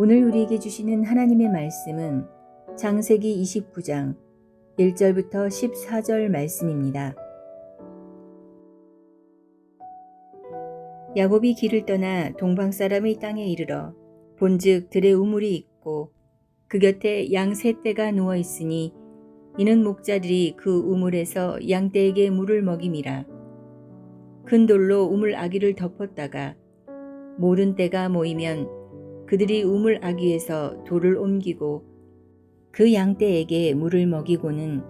오늘 우리에게 주시는 하나님의 말씀은 창세기 29장 1절부터 14절 말씀입니다. 야곱이 길을 떠나 동방 사람의 땅에 이르러 본즉 들에 우물이 있고 그 곁에 양 세 떼가 누워 있으니 이는 목자들이 그 우물에서 양떼에게 물을 먹임이라. 큰 돌로 우물 아귀를 덮었다가 모든 떼가 모이면 그들이 우물 아귀에서 돌을 옮기고 그 양떼에게 물을 먹이고는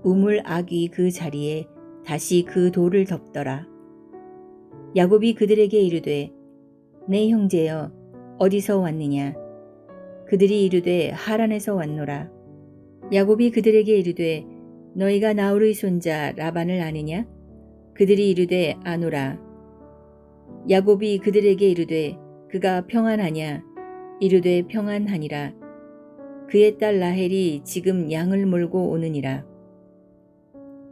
우물 아귀 그 자리에 다시 그 돌을 덮더라. 야곱이 그들에게 이르되 내 형제여 어디서 왔느냐? 그들이 이르되 하란에서 왔노라. 야곱이 그들에게 이르되 너희가 나홀의 손자 라반을 아느냐? 그들이 이르되 아노라. 야곱이 그들에게 이르되 그가 평안하냐? 이르되 평안하니라. 그의 딸 라헬이 지금 양을 몰고 오느니라.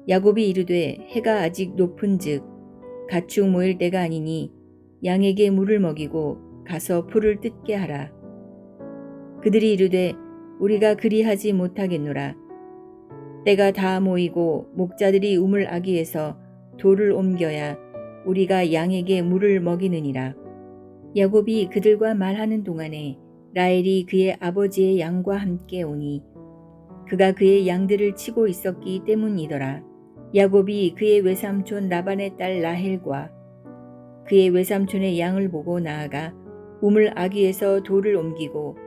야곱이 이르되 해가 아직 높은즉 가축 모일 때가 아니니 양에게 물을 먹이고 가서 풀을 뜯게 하라. 그들이 이르되 우리가 그리하지 못하겠노라. 때가 다 모이고 목자들이 우물 아귀에서 돌을 옮겨야 우리가 양에게 물을 먹이느니라. 야곱이 그들과 말하는 동안에 라헬이 그의 아버지의 양과 함께 오니 그가 그의 양들을 치고 있었기 때문이더라. 야곱이 그의 외삼촌 라반의 딸 라헬과 그의 외삼촌의 양을 보고 나아가 우물 아귀에서 돌을 옮기고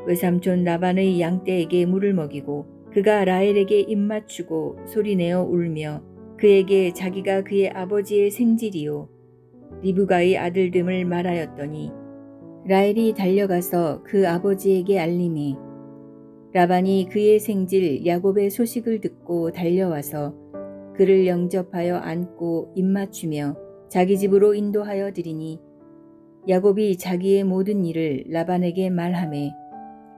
외삼촌 라반의 양떼에게 물을 먹이고 그가 라헬에게 입맞추고 소리내어 울며 그에게 자기가 그의 아버지의 생질이요 리브가의 아들됨을 말하였더니 라헬이 달려가서 그 아버지에게 알림이 라반이 그의 생질 야곱의 소식을 듣고 달려와서 그를 영접하여 안고 입맞추며 자기 집으로 인도하여 드리니 야곱이 자기의 모든 일을 라반에게 말하매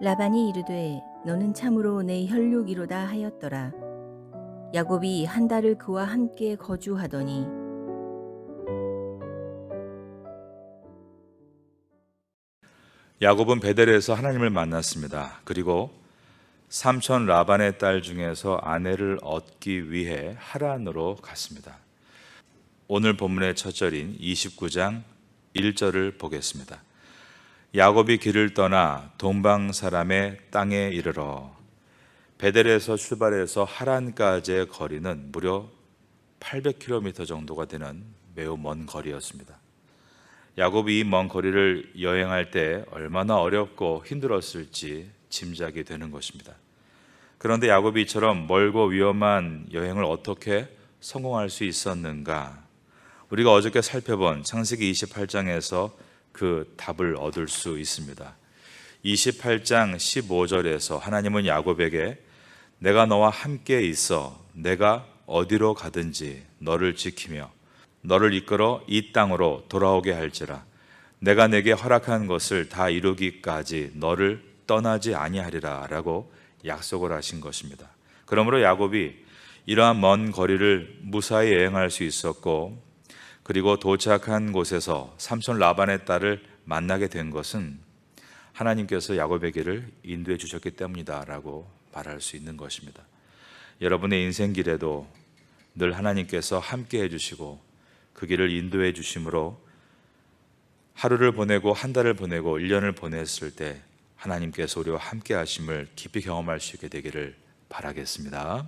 라반이 이르되 너는 참으로 내 혈육이로다 하였더라. 야곱이 한 달을 그와 함께 거주하더니 야곱은 베델에서 하나님을 만났습니다. 그리고 삼촌 라반의 딸 중에서 아내를 얻기 위해 하란으로 갔습니다. 오늘 본문의 첫 절인 29장 1절을 보겠습니다. 야곱이 길을 떠나 동방 사람의 땅에 이르러. 베델에서 출발해서 하란까지의 거리는 무려 800km 정도가 되는 매우 먼 거리였습니다. 야곱이 이 먼 거리를 여행할 때 얼마나 어렵고 힘들었을지 짐작이 되는 것입니다. 그런데 야곱이 이처럼 멀고 위험한 여행을 어떻게 성공할 수 있었는가? 우리가 어저께 살펴본 창세기 28장에서 그 답을 얻을 수 있습니다. 28장 15절에서 하나님은 야곱에게 내가 너와 함께 있어 내가 어디로 가든지 너를 지키며 너를 이끌어 이 땅으로 돌아오게 할지라. 내가 내게 허락한 것을 다 이루기까지 너를 떠나지 아니하리라 라고 약속을 하신 것입니다. 그러므로 야곱이 이러한 먼 거리를 무사히 여행할 수 있었고 그리고 도착한 곳에서 삼촌 라반의 딸을 만나게 된 것은 하나님께서 야곱의 길을 인도해 주셨기 때문이다 라고 말할 수 있는 것입니다. 여러분의 인생길에도 늘 하나님께서 함께 해주시고 그 길을 인도해 주심으로 하루를 보내고 한 달을 보내고 1년을 보냈을 때 하나님께서 우리와 함께 하심을 깊이 경험할 수 있게 되기를 바라겠습니다.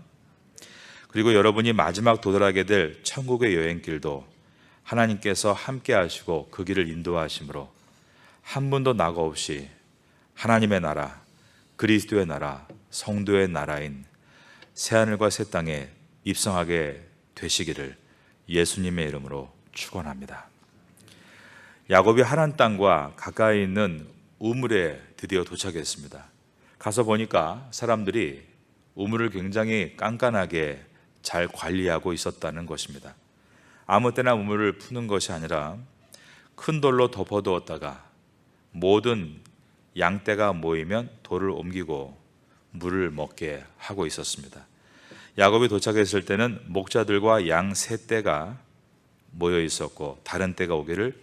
그리고 여러분이 마지막 도달하게 될 천국의 여행길도 하나님께서 함께 하시고 그 길을 인도하심으로 한 분도 나가 없이 하나님의 나라, 그리스도의 나라, 성도의 나라인 새하늘과 새 땅에 입성하게 되시기를 예수님의 이름으로 축원합니다. 야곱이 하란 땅과 가까이 있는 우물에 드디어 도착했습니다. 가서 보니까 사람들이 우물을 굉장히 깐깐하게 잘 관리하고 있었다는 것입니다. 아무 때나 우물을 푸는 것이 아니라 큰 돌로 덮어두었다가 모든 양떼가 모이면 돌을 옮기고 물을 먹게 하고 있었습니다. 야곱이 도착했을 때는 목자들과 양 세 떼가 모여 있었고 다른 떼가 오기를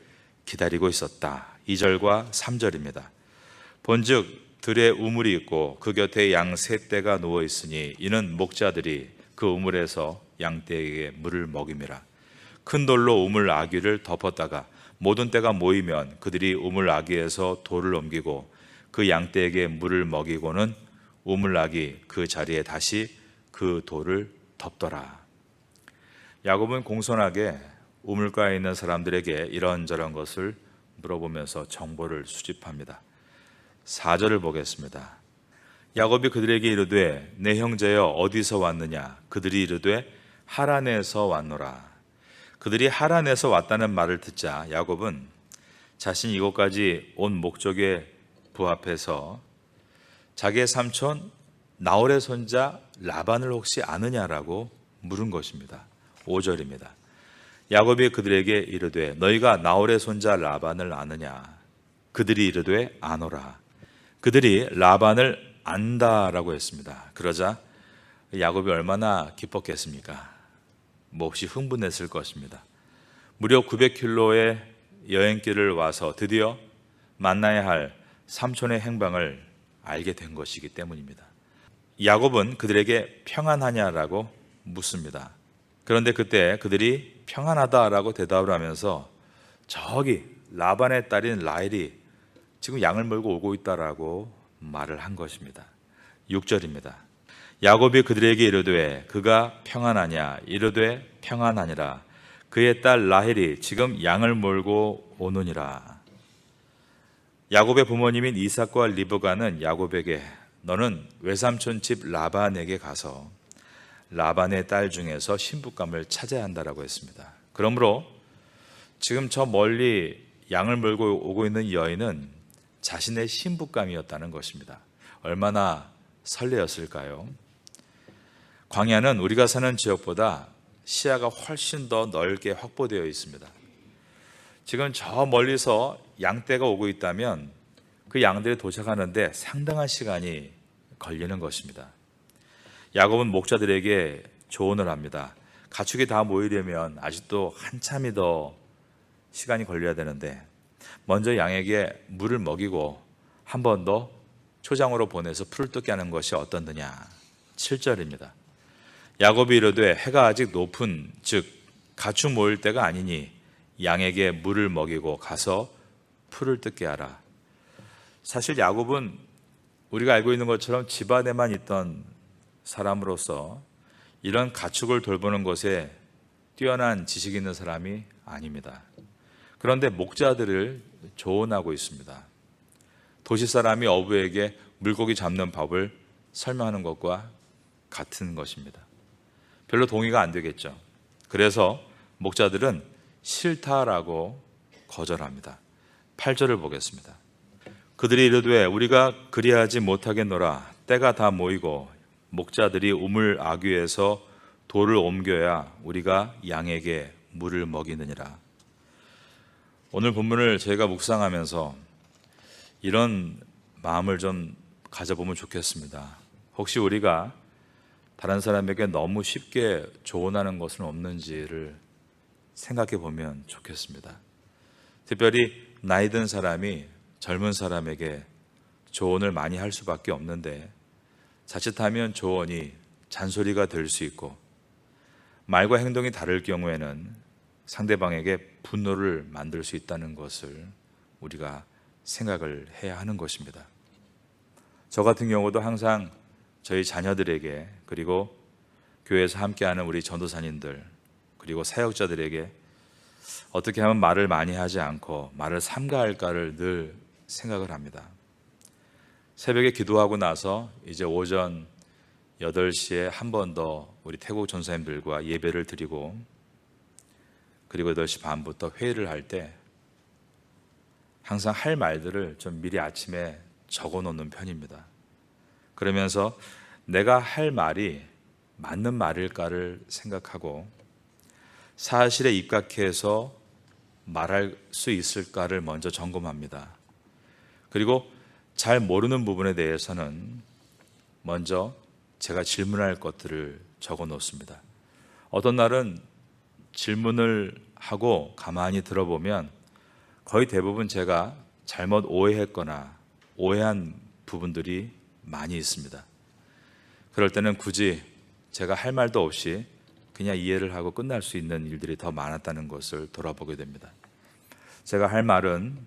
기다리고 있었다. 2절과 3절입니다. 본즉 들에 우물이 있고 그 곁에 양 세 떼가 누워 있으니 이는 목자들이 그 우물에서 양떼에게 물을 먹임이라. 큰 돌로 우물 아귀를 덮었다가 모든 떼가 모이면 그들이 우물 아귀에서 돌을 옮기고 그 양떼에게 물을 먹이고는 우물 아귀 그 자리에 다시 그 돌을 덮더라. 야곱은 공손하게 우물가에 있는 사람들에게 이런저런 것을 물어보면서 정보를 수집합니다. 4절을 보겠습니다. 야곱이 그들에게 이르되 내 형제여 어디서 왔느냐? 그들이 이르되 하란에서 왔노라. 그들이 하란에서 왔다는 말을 듣자 야곱은 자신이 이곳까지 온 목적에 부합해서 자기의 삼촌 나홀의 손자 라반을 혹시 아느냐라고 물은 것입니다. 5절입니다. 야곱이 그들에게 이르되 너희가 나홀의 손자 라반을 아느냐? 그들이 이르되 아노라. 그들이 라반을 안다라고 했습니다. 그러자 야곱이 얼마나 기뻤겠습니까? 몹시 흥분했을 것입니다. 무려 900km의 여행길을 와서 드디어 만나야 할 삼촌의 행방을 알게 된 것이기 때문입니다. 야곱은 그들에게 평안하냐라고 묻습니다. 그런데 그때 그들이 평안하다라고 대답을 하면서 저기 라반의 딸인 라헬이 지금 양을 몰고 오고 있다라고 말을 한 것입니다. 6절입니다. 야곱이 그들에게 이르되 그가 평안하냐? 이르되 평안하니라. 그의 딸 라헬이 지금 양을 몰고 오느니라. 야곱의 부모님인 이삭과 리브가는 야곱에게 너는 외삼촌 집 라반에게 가서 라반의 딸 중에서 신부감을 찾아야 한다라고 했습니다. 그러므로 지금 저 멀리 양을 몰고 오고 있는 여인은 자신의 신부감이었다는 것입니다. 얼마나 설레었을까요? 광야는 우리가 사는 지역보다 시야가 훨씬 더 넓게 확보되어 있습니다. 지금 저 멀리서 양떼가 오고 있다면 그 양들이 도착하는데 상당한 시간이 걸리는 것입니다. 야곱은 목자들에게 조언을 합니다. 가축이 다 모이려면 아직도 한참이 더 시간이 걸려야 되는데 먼저 양에게 물을 먹이고 한 번 더 초장으로 보내서 풀을 뜯게 하는 것이 어떻느냐. 7절입니다. 야곱이 이르되 해가 아직 높은 즉 가축 모일 때가 아니니 양에게 물을 먹이고 가서 풀을 뜯게 하라. 사실 야곱은 우리가 알고 있는 것처럼 집안에만 있던 사람으로서 이런 가축을 돌보는 것에 뛰어난 지식이 있는 사람이 아닙니다. 그런데 목자들을 조언하고 있습니다. 도시 사람이 어부에게 물고기 잡는 법을 설명하는 것과 같은 것입니다. 별로 동의가 안 되겠죠. 그래서 목자들은 싫다라고 거절합니다. 8절을 보겠습니다. 그들이 이르되 우리가 그리하지 못하겠노라. 때가 다 모이고 목자들이 우물 아귀에서 돌을 옮겨야 우리가 양에게 물을 먹이느니라. 오늘 본문을 저희가 묵상하면서 이런 마음을 좀 가져보면 좋겠습니다. 혹시 우리가 다른 사람에게 너무 쉽게 조언하는 것은 없는지를 생각해 보면 좋겠습니다. 특별히 나이 든 사람이 젊은 사람에게 조언을 많이 할 수밖에 없는데 자칫하면 조언이 잔소리가 될 수 있고 말과 행동이 다를 경우에는 상대방에게 분노를 만들 수 있다는 것을 우리가 생각을 해야 하는 것입니다. 저 같은 경우도 항상 저희 자녀들에게 그리고 교회에서 함께하는 우리 전도사님들 그리고 사역자들에게 어떻게 하면 말을 많이 하지 않고 말을 삼가할까를 늘 생각을 합니다. 새벽에 기도하고 나서 이제 오전 8시에 한 번 더 우리 태국 전사님들과 예배를 드리고 그리고 8시 반부터 회의를 할 때 항상 할 말들을 좀 미리 아침에 적어 놓는 편입니다. 그러면서 내가 할 말이 맞는 말일까를 생각하고 사실에 입각해서 말할 수 있을까를 먼저 점검합니다. 그리고 잘 모르는 부분에 대해서는 먼저 제가 질문할 것들을 적어 놓습니다. 어떤 날은 질문을 하고 가만히 들어보면 거의 대부분 제가 잘못 오해했거나 오해한 부분들이 많이 있습니다. 그럴 때는 굳이 제가 할 말도 없이 그냥 이해를 하고 끝날 수 있는 일들이 더 많았다는 것을 돌아보게 됩니다. 제가 할 말은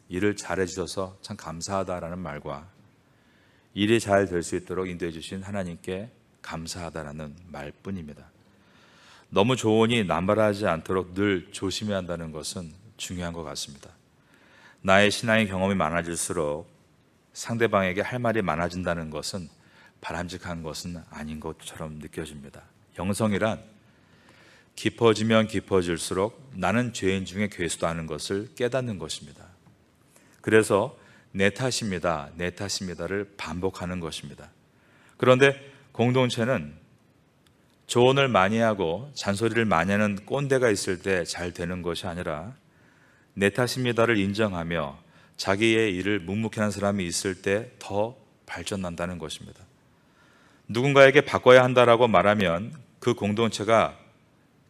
일을 잘해 주셔서 참 감사하다라는 말과 일이 잘 될 수 있도록 인도해 주신 하나님께 감사하다라는 말뿐입니다. 너무 조언이 남발하지 않도록 늘 조심해야 한다는 것은 중요한 것 같습니다. 나의 신앙의 경험이 많아질수록 상대방에게 할 말이 많아진다는 것은 바람직한 것은 아닌 것처럼 느껴집니다. 영성이란 깊어지면 깊어질수록 나는 죄인 중에 괴수다는 것을 깨닫는 것입니다. 그래서 내 탓입니다, 내 탓입니다를 반복하는 것입니다. 그런데 공동체는 조언을 많이 하고 잔소리를 많이 하는 꼰대가 있을 때 잘 되는 것이 아니라 내 탓입니다를 인정하며 자기의 일을 묵묵히 하는 사람이 있을 때 더 발전한다는 것입니다. 누군가에게 바꿔야 한다라고 말하면 그 공동체가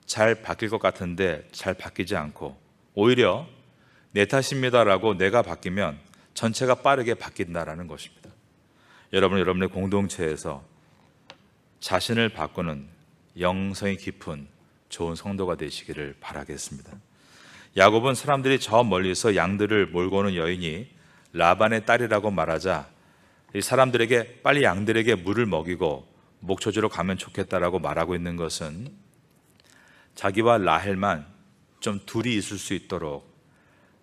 잘 바뀔 것 같은데 잘 바뀌지 않고 오히려 내 탓입니다라고 내가 바뀌면 전체가 빠르게 바뀐다라는 것입니다. 여러분의 공동체에서 자신을 바꾸는 영성이 깊은 좋은 성도가 되시기를 바라겠습니다. 야곱은 사람들이 저 멀리서 양들을 몰고 오는 여인이 라반의 딸이라고 말하자 이 사람들에게 빨리 양들에게 물을 먹이고 목초지로 가면 좋겠다라고 말하고 있는 것은 자기와 라헬만 좀 둘이 있을 수 있도록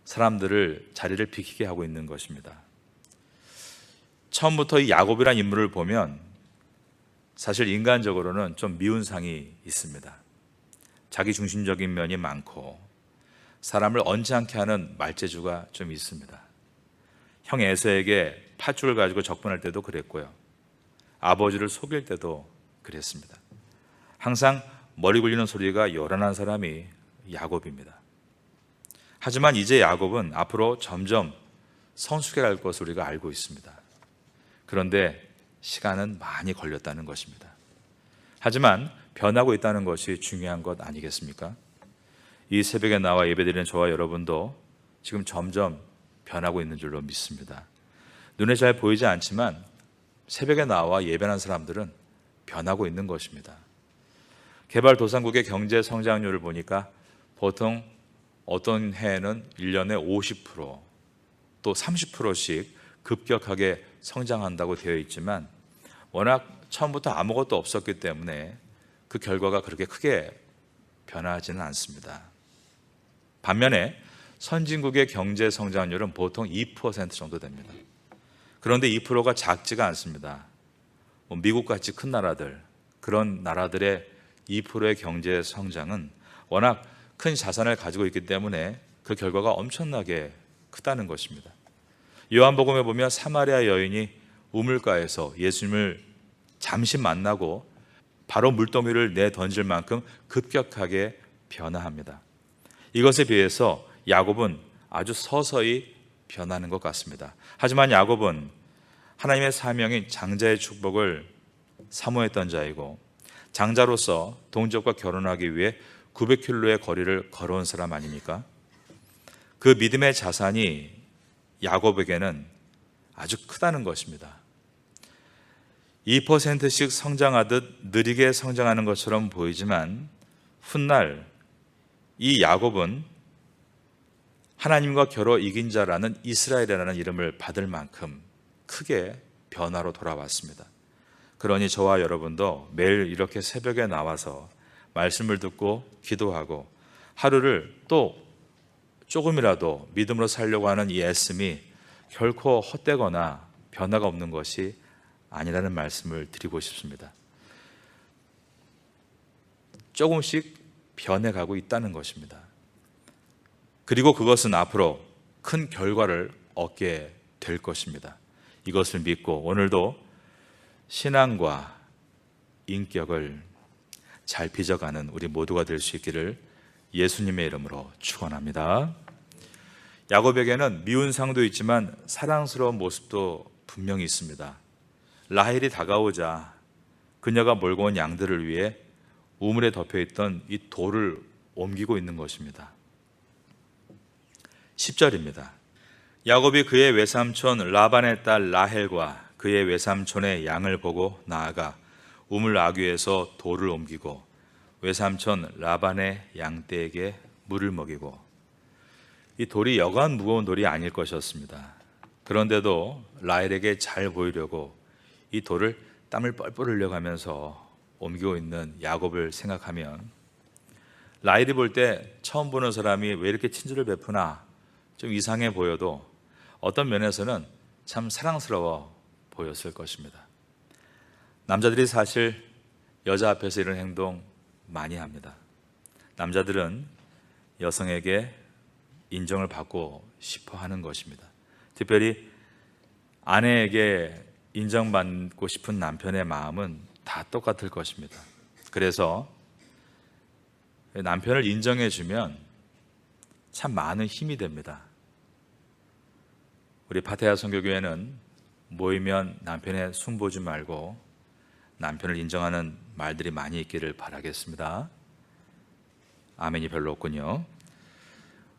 사람들을 자리를 비키게 하고 있는 것입니다. 처음부터 이 야곱이라는 인물을 보면 사실 인간적으로는 좀 미운상이 있습니다. 자기 중심적인 면이 많고 사람을 언짢게 하는 말재주가 좀 있습니다. 형 에서에게 팥죽을 가지고 적분할 때도 그랬고요. 아버지를 속일 때도 그랬습니다. 항상 머리 굴리는 소리가 요란한 사람이 야곱입니다. 하지만 이제 야곱은 앞으로 점점 성숙해 갈 것을 우리가 알고 있습니다. 그런데 시간은 많이 걸렸다는 것입니다. 하지만 변하고 있다는 것이 중요한 것 아니겠습니까? 이 새벽에 나와 예배드리는 저와 여러분도 지금 점점 변하고 있는 줄로 믿습니다. 눈에 잘 보이지 않지만 새벽에 나와 예배하는 사람들은 변하고 있는 것입니다. 개발도상국의 경제 성장률을 보니까 보통 어떤 해에는 1년에 50%, 또 30%씩 급격하게 성장한다고 되어 있지만 워낙 처음부터 아무것도 없었기 때문에 그 결과가 그렇게 크게 변하지는 않습니다. 반면에 선진국의 경제 성장률은 보통 2% 정도 됩니다. 그런데 2%가 작지가 않습니다. 미국같이 큰 나라들, 그런 나라들의 2%의 경제 성장은 워낙 큰 자산을 가지고 있기 때문에 그 결과가 엄청나게 크다는 것입니다. 요한복음에 보면 사마리아 여인이 우물가에서 예수님을 잠시 만나고 바로 물더미를 내던질 만큼 급격하게 변화합니다. 이것에 비해서 야곱은 아주 서서히 변하는 것 같습니다. 하지만 야곱은 하나님의 사명인 장자의 축복을 사모했던 자이고 장자로서 동족과 결혼하기 위해 900킬로의 거리를 걸어온 사람 아닙니까? 그 믿음의 자산이 야곱에게는 아주 크다는 것입니다. 2%씩 성장하듯 느리게 성장하는 것처럼 보이지만 훗날 이 야곱은 하나님과 겨뤄 이긴 자라는 이스라엘이라는 이름을 받을 만큼 크게 변화로 돌아왔습니다. 그러니 저와 여러분도 매일 이렇게 새벽에 나와서 말씀을 듣고 기도하고 하루를 또 조금이라도 믿음으로 살려고 하는 이 애씀이 결코 헛되거나 변화가 없는 것이 아니라는 말씀을 드리고 싶습니다. 조금씩 변해가고 있다는 것입니다. 그리고 그것은 앞으로 큰 결과를 얻게 될 것입니다. 이것을 믿고 오늘도 신앙과 인격을 잘 빚어가는 우리 모두가 될 수 있기를 예수님의 이름으로 축원합니다. 야곱에게는 미운 상도 있지만 사랑스러운 모습도 분명히 있습니다. 라헬이 다가오자 그녀가 몰고 온 양들을 위해 우물에 덮여있던 이 돌을 옮기고 있는 것입니다. 10절입니다. 야곱이 그의 외삼촌 라반의 딸 라헬과 그의 외삼촌의 양을 보고 나아가 우물 아귀에서 돌을 옮기고 외삼촌 라반의 양떼에게 물을 먹이고, 이 돌이 여간 무거운 돌이 아닐 것이었습니다. 그런데도 라헬에게 잘 보이려고 이 돌을 땀을 뻘뻘 흘려가면서 옮기고 있는 야곱을 생각하면, 라헬이 볼 때 처음 보는 사람이 왜 이렇게 친절을 베푸나 좀 이상해 보여도 어떤 면에서는 참 사랑스러워 보였을 것입니다. 남자들이 사실 여자 앞에서 이런 행동 많이 합니다. 남자들은 여성에게 인정을 받고 싶어 하는 것입니다. 특별히 아내에게 인정받고 싶은 남편의 마음은 다 똑같을 것입니다. 그래서 남편을 인정해주면 참 많은 힘이 됩니다. 우리 파테야 선교교회는 모이면 남편의 숭보지 말고 남편을 인정하는 말들이 많이 있기를 바라겠습니다. 아멘이 별로 없군요.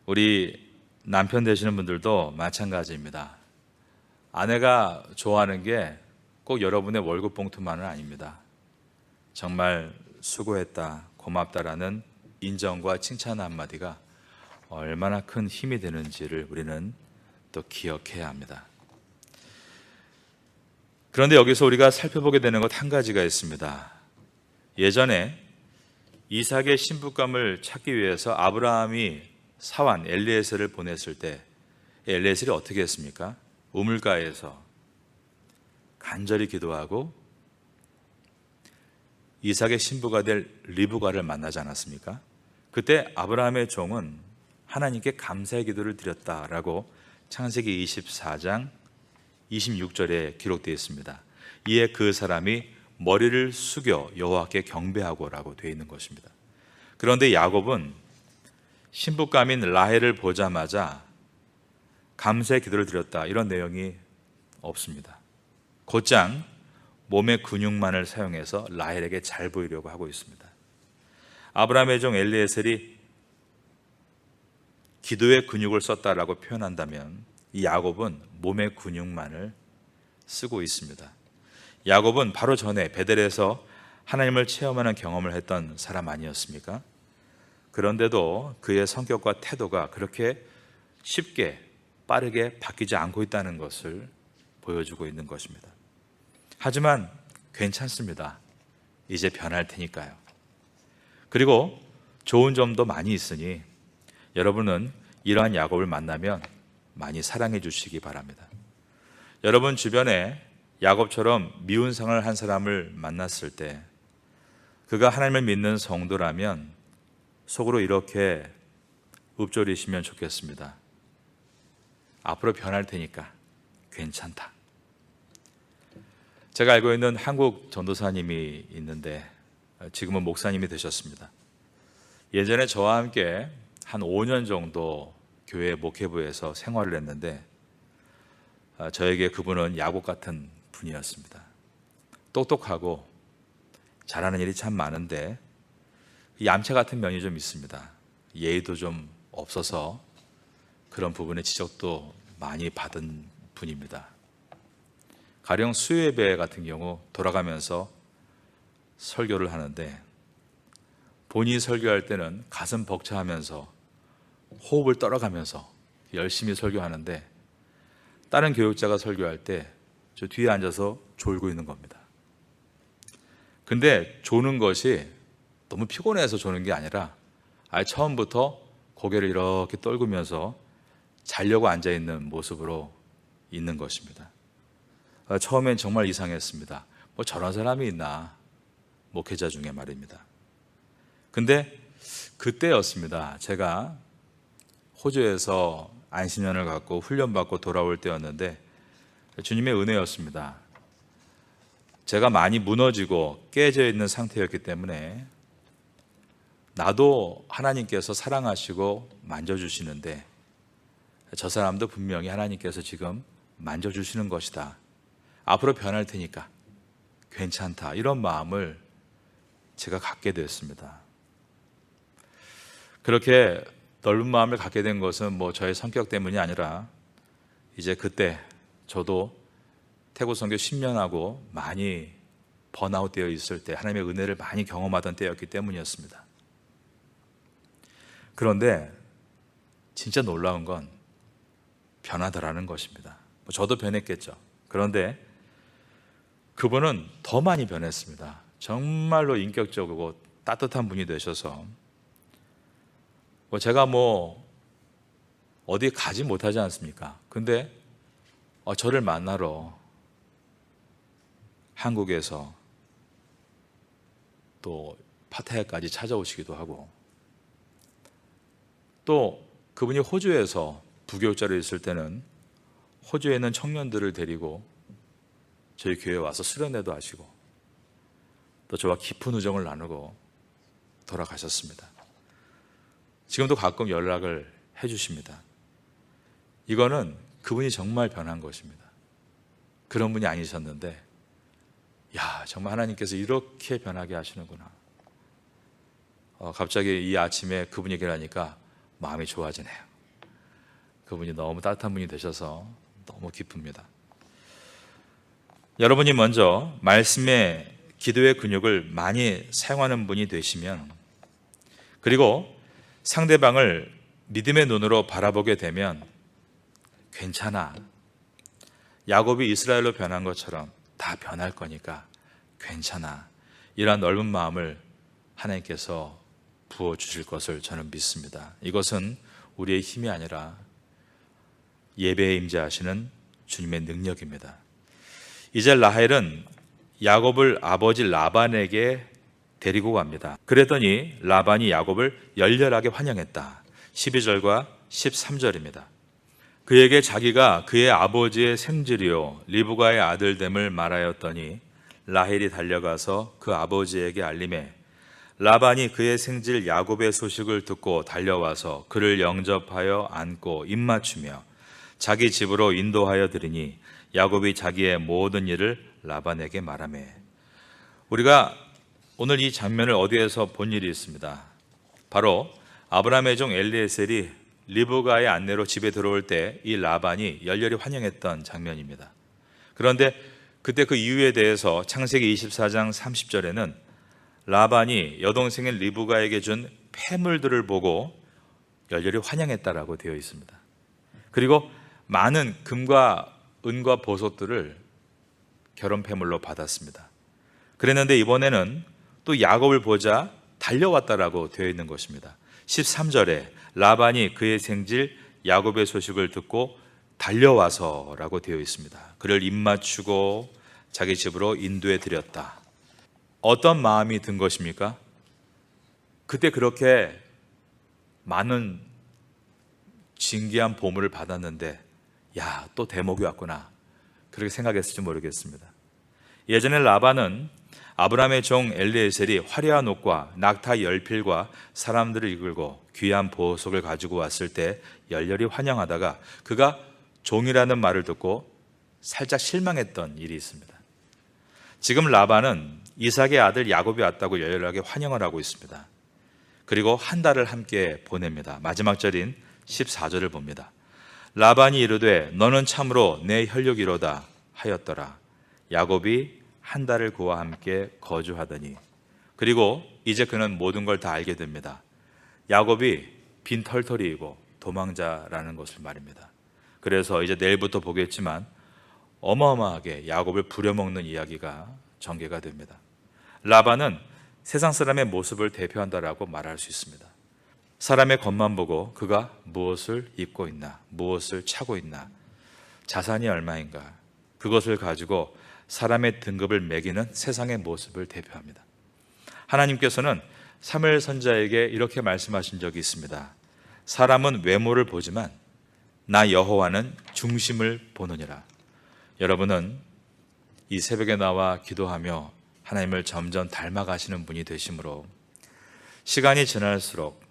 우리 남편 되시는 분들도 마찬가지입니다. 아내가 좋아하는 게 꼭 여러분의 월급 봉투만은 아닙니다. 정말 수고했다, 고맙다라는 인정과 칭찬 한마디가 얼마나 큰 힘이 되는지를 우리는 또 기억해야 합니다. 그런데 여기서 우리가 살펴보게 되는 것 한 가지가 있습니다. 예전에 이삭의 신부감을 찾기 위해서 아브라함이 사환 엘리에셀을 보냈을 때 엘리에셀이 어떻게 했습니까? 우물가에서 간절히 기도하고 이삭의 신부가 될 리브가를 만나지 않았습니까? 그때 아브라함의 종은 하나님께 감사의 기도를 드렸다라고 창세기 24장 26절에 기록되어 있습니다. 이에 그 사람이 머리를 숙여 여호와께 경배하고라고 되어 있는 것입니다. 그런데 야곱은 신부감인 라헬을 보자마자 감사의 기도를 드렸다, 이런 내용이 없습니다. 곧장 몸의 근육만을 사용해서 라헬에게 잘 보이려고 하고 있습니다. 아브라함의 종 엘리에셀이 기도의 근육을 썼다라고 표현한다면 이 야곱은 몸의 근육만을 쓰고 있습니다. 야곱은 바로 전에 베델에서 하나님을 체험하는 경험을 했던 사람 아니었습니까? 그런데도 그의 성격과 태도가 그렇게 쉽게 빠르게 바뀌지 않고 있다는 것을 보여주고 있는 것입니다. 하지만 괜찮습니다. 이제 변할 테니까요. 그리고 좋은 점도 많이 있으니 여러분은 이러한 야곱을 만나면 많이 사랑해 주시기 바랍니다. 여러분 주변에 야곱처럼 미운 상을 한 사람을 만났을 때 그가 하나님을 믿는 성도라면 속으로 이렇게 읊조리시면 좋겠습니다. 앞으로 변할 테니까 괜찮다. 제가 알고 있는 한국 전도사님이 있는데 지금은 목사님이 되셨습니다. 예전에 저와 함께 한 5년 정도 교회 목회부에서 생활을 했는데 저에게 그분은 야곱 같은 분이었습니다. 똑똑하고 잘하는 일이 참 많은데 얌체 같은 면이 좀 있습니다. 예의도 좀 없어서 그런 부분에 지적도 많이 받은 분입니다. 가령 수요예배 같은 경우 돌아가면서 설교를 하는데 본인이 설교할 때는 가슴 벅차하면서 호흡을 떨어가면서 열심히 설교하는데 다른 교육자가 설교할 때 저 뒤에 앉아서 졸고 있는 겁니다. 근데 조는 것이 너무 피곤해서 조는 게 아니라 아예 처음부터 고개를 이렇게 떨구면서 자려고 앉아있는 모습으로 있는 것입니다. 처음엔 정말 이상했습니다. 뭐 저런 사람이 있나, 목회자 중에 말입니다. 근데 그때였습니다. 제가 호주에서 안식년을 갖고 훈련받고 돌아올 때였는데 주님의 은혜였습니다. 제가 많이 무너지고 깨져 있는 상태였기 때문에 나도 하나님께서 사랑하시고 만져주시는데 저 사람도 분명히 하나님께서 지금 만져주시는 것이다. 앞으로 변할 테니까 괜찮다. 이런 마음을 제가 갖게 되었습니다. 그렇게 넓은 마음을 갖게 된 것은 뭐 저의 성격 때문이 아니라 이제 그때 저도 태국 선교 10년하고 많이 번아웃 되어 있을 때 하나님의 은혜를 많이 경험하던 때였기 때문이었습니다. 그런데 진짜 놀라운 건 변하더라는 것입니다. 저도 변했겠죠. 그런데 그분은 더 많이 변했습니다. 정말로 인격적이고 따뜻한 분이 되셔서 제가 어디 가지 못하지 않습니까? 근데 저를 만나러 한국에서 또 파타야까지 찾아오시기도 하고, 또 그분이 호주에서 부교육자로 있을 때는 호주에 있는 청년들을 데리고 저희 교회에 와서 수련회도 하시고 또 저와 깊은 우정을 나누고 돌아가셨습니다. 지금도 가끔 연락을 해주십니다. 이거는 그분이 정말 변한 것입니다. 그런 분이 아니셨는데 정말 하나님께서 이렇게 변하게 하시는구나. 갑자기 이 아침에 그분 얘기를 하니까 마음이 좋아지네요. 그분이 너무 따뜻한 분이 되셔서 너무 기쁩니다. 여러분이 먼저 말씀의 기도의 근육을 많이 사용하는 분이 되시면, 그리고 상대방을 믿음의 눈으로 바라보게 되면 괜찮아, 야곱이 이스라엘로 변한 것처럼 다 변할 거니까 괜찮아, 이러한 넓은 마음을 하나님께서 부어주실 것을 저는 믿습니다. 이것은 우리의 힘이 아니라 예배에 임재하시는 주님의 능력입니다. 이제 라헬은 야곱을 아버지 라반에게 데리고 갑니다. 그랬더니 라반이 야곱을 열렬하게 환영했다. 12절과 13절입니다. 그에게 자기가 그의 아버지의 생질이요 리브가의 아들됨을 말하였더니 라헬이 달려가서 그 아버지에게 알림해 라반이 그의 생질 야곱의 소식을 듣고 달려와서 그를 영접하여 안고 입맞추며 자기 집으로 인도하여 드리니 야곱이 자기의 모든 일을 라반에게 말하며. 우리가 오늘 이 장면을 어디에서 본 일이 있습니다. 바로 아브라함의 종 엘리에셀이 리브가의 안내로 집에 들어올 때 이 라반이 열렬히 환영했던 장면입니다. 그런데 그때 그 이유에 대해서 창세기 24장 30절에는 라반이 여동생인 리브가에게 준 폐물들을 보고 열렬히 환영했다라고 되어 있습니다. 그리고 많은 금과 은과 보석들을 결혼 폐물로 받았습니다. 그랬는데 이번에는 또 야곱을 보자 달려왔다라고 되어 있는 것입니다. 13절에 라반이 그의 생질 야곱의 소식을 듣고 달려와서라고 되어 있습니다. 그를 입맞추고 자기 집으로 인도해 드렸다. 어떤 마음이 든 것입니까? 그때 그렇게 많은 진귀한 보물을 받았는데 또 대목이 왔구나, 그렇게 생각했을지 모르겠습니다. 예전에 라반은 아브라함의 종 엘리에셀이 화려한 옷과 낙타 10필과 사람들을 이끌고 귀한 보석을 가지고 왔을 때 열렬히 환영하다가 그가 종이라는 말을 듣고 살짝 실망했던 일이 있습니다. 지금 라반은 이삭의 아들 야곱이 왔다고 열렬하게 환영을 하고 있습니다. 그리고 한 달을 함께 보냅니다. 마지막 절인 14절을 봅니다. 라반이 이르되 너는 참으로 내 혈육이로다 하였더라. 야곱이 한 달을 그와 함께 거주하더니. 그리고 이제 그는 모든 걸 다 알게 됩니다. 야곱이 빈털터리이고 도망자라는 것을 말입니다. 그래서 이제 내일부터 보겠지만 어마어마하게 야곱을 부려먹는 이야기가 전개가 됩니다. 라반은 세상 사람의 모습을 대표한다라고 말할 수 있습니다. 사람의 겉만 보고 그가 무엇을 입고 있나, 무엇을 차고 있나, 자산이 얼마인가, 그것을 가지고 사람의 등급을 매기는 세상의 모습을 대표합니다. 하나님께서는 사무엘 선지자에게 이렇게 말씀하신 적이 있습니다. 사람은 외모를 보지만 나 여호와는 중심을 보느니라. 여러분은 이 새벽에 나와 기도하며 하나님을 점점 닮아가시는 분이 되심으로 시간이 지날수록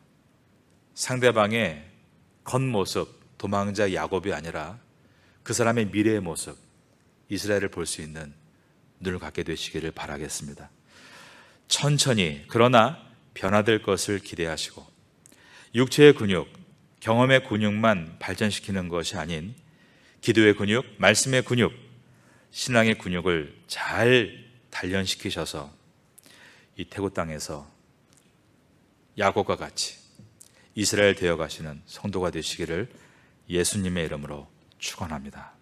상대방의 겉모습, 도망자 야곱이 아니라 그 사람의 미래의 모습, 이스라엘을 볼 수 있는 눈을 갖게 되시기를 바라겠습니다. 천천히 그러나 변화될 것을 기대하시고 육체의 근육, 경험의 근육만 발전시키는 것이 아닌 기도의 근육, 말씀의 근육, 신앙의 근육을 잘 단련시키셔서 이 태국 땅에서 야곱과 같이 이스라엘 되어 가시는 성도가 되시기를 예수님의 이름으로 축원합니다.